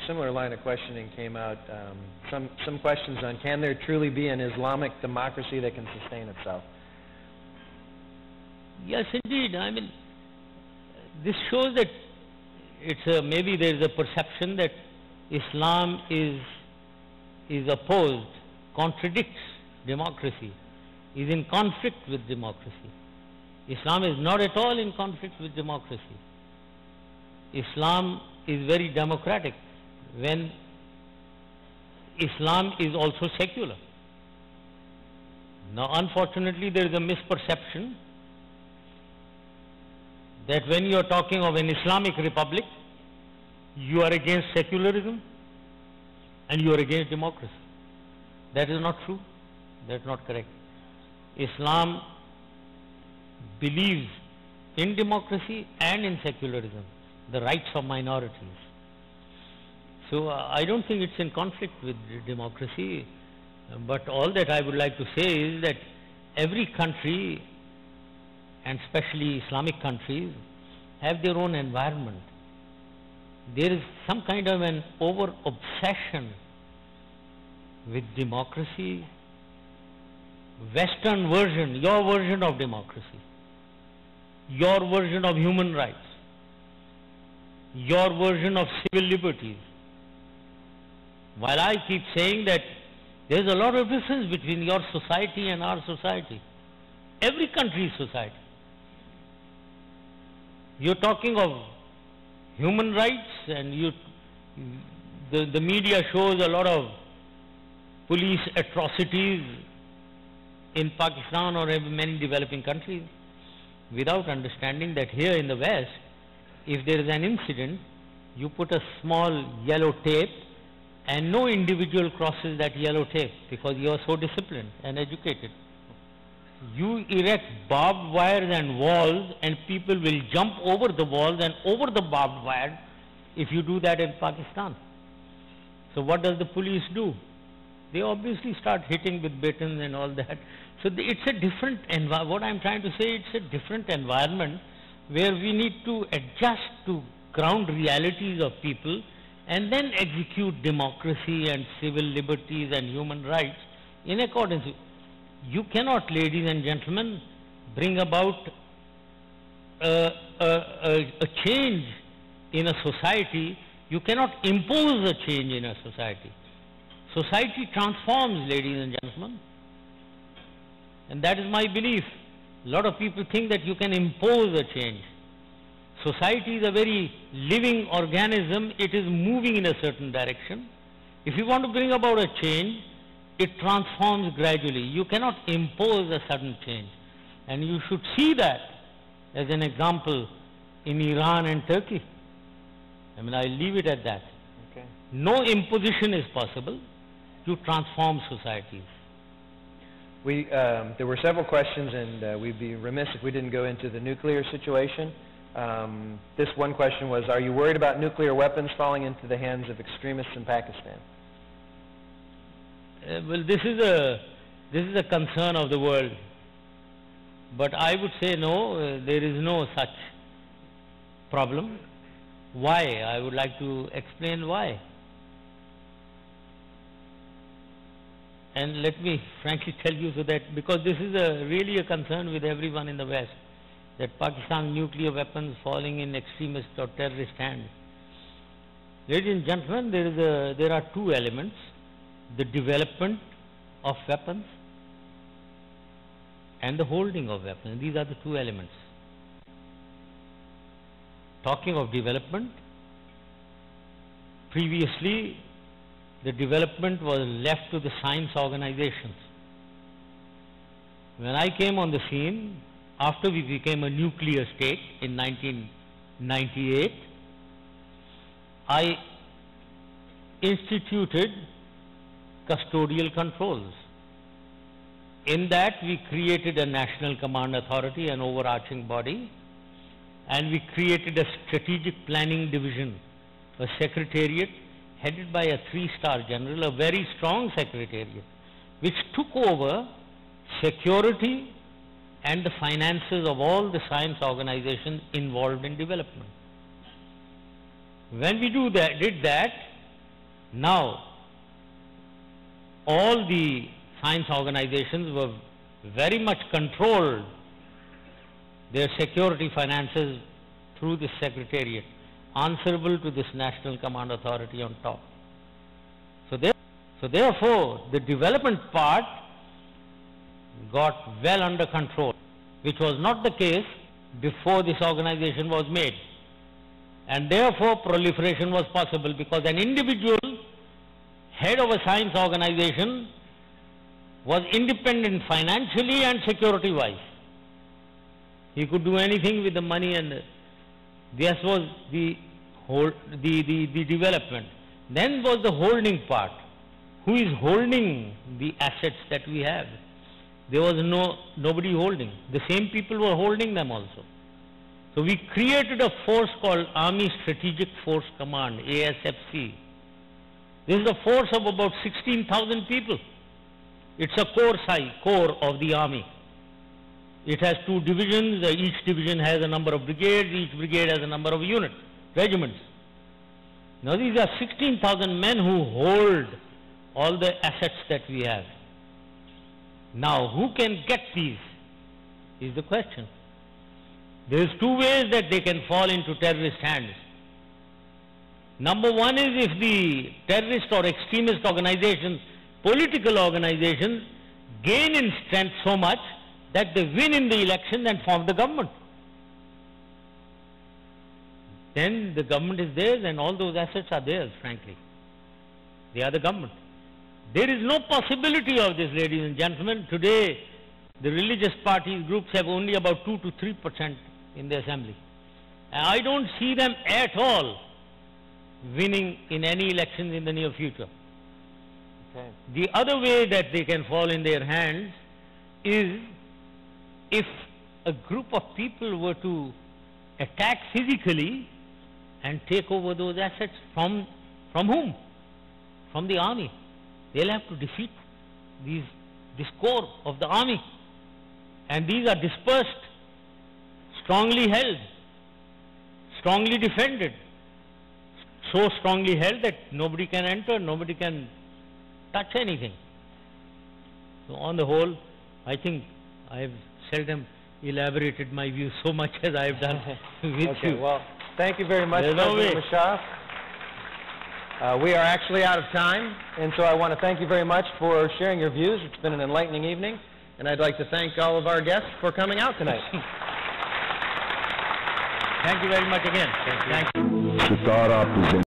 similar line of questioning came out. Some questions on, can there truly be an Islamic democracy that can sustain itself? Yes, indeed. I mean, this shows that maybe there is a perception that Islam is opposed, contradicts democracy, is in conflict with democracy. Islam is not at all in conflict with democracy. Islam is very democratic when Islam is also secular. Now, unfortunately, there is a misperception that when you are talking of an Islamic republic, you are against secularism and you are against democracy. That is not true. That is not correct. Islam believes in democracy and in secularism, the rights of minorities. So I don't think it's in conflict with democracy, but all that I would like to say is that every country, and especially Islamic countries, have their own environment. There is some kind of an over-obsession with democracy, Western version, your version of democracy, your version of human rights, your version of civil liberties. While I keep saying that there is a lot of difference between your society and our society, every country's society. You're talking of human rights, and the media shows a lot of police atrocities in Pakistan or in many developing countries, without understanding that here in the West, if there is an incident, you put a small yellow tape and no individual crosses that yellow tape because you are so disciplined and educated. You erect barbed wires and walls, and people will jump over the walls and over the barbed wire if you do that in Pakistan. So what does the police do? They obviously start hitting with batons and all that. So it's a different environment. What I'm trying to say, it's a different environment where we need to adjust to ground realities of people and then execute democracy and civil liberties and human rights in accordance with. You cannot, ladies and gentlemen, bring about a change in a society. You cannot impose a change in a society. Society transforms, ladies and gentlemen. And that is my belief. A lot of people think that you can impose a change. Society is a very living organism. It is moving in a certain direction. If you want to bring about a change, it transforms gradually. You cannot impose a sudden change. And you should see that as an example in Iran and Turkey. I mean, I'll leave it at that. Okay. No imposition is possible to transform societies. There were several questions, and we'd be remiss if we didn't go into the nuclear situation. This one question was, are you worried about nuclear weapons falling into the hands of extremists in Pakistan? Well, this is a concern of the world, but I would say no, there is no such problem. Why? I would like to explain why. And let me frankly tell you, so that because this is really a concern with everyone in the West, that Pakistan's nuclear weapons falling in extremist or terrorist hands. Ladies and gentlemen, there are two elements: the development of weapons and the holding of weapons. These are the two elements. Talking of development, previously the development was left to the science organizations. When I came on the scene, after we became a nuclear state in 1998, I instituted custodial controls. In that, we created a national command authority, an overarching body, and we created a strategic planning division, a secretariat headed by a 3-star general, a very strong secretariat, which took over security and the finances of all the science organizations involved in development. When we did that, Now, all the science organizations were very much controlled their security finances through this secretariat, answerable to this National Command Authority on top. So therefore, the development part got well under control, which was not the case before this organization was made. And therefore, proliferation was possible, because an individual head of a science organization was independent financially and security-wise. He could do anything with the money, and this was the development. Then was the holding part. Who is holding the assets that we have? There was nobody holding. The same people were holding them also. So we created a force called Army Strategic Force Command, ASFC. This is a force of about 16,000 people. It's a core of the army. It has 2 divisions. Each division has a number of brigades. Each brigade has a number of units, regiments. Now these are 16,000 men who hold all the assets that we have. Now, who can get these is the question. There is 2 ways that they can fall into terrorist hands. Number one is if the terrorist or extremist organizations, political organizations, gain in strength so much that they win in the election and form the government. Then the government is theirs and all those assets are theirs, frankly. They are the government. There is no possibility of this, ladies and gentlemen. Today, the religious parties, groups have only about 2 to 3% in the assembly. And I don't see them at all winning in any elections in the near future. Okay. The other way that they can fall in their hands is if a group of people were to attack physically and take over those assets from whom? From the army. They'll have to defeat this core of the army. And these are dispersed, strongly held, strongly defended, so strongly held that nobody can enter, nobody can touch anything. So on the whole, I think I have seldom elaborated my views so much as I have done with okay, you. Well, thank you very much, Pervez Musharaf. We are actually out of time, and so I want to thank you very much for sharing your views. It's been an enlightening evening, and I'd like to thank all of our guests for coming out tonight. Thank you very much again. Thank you.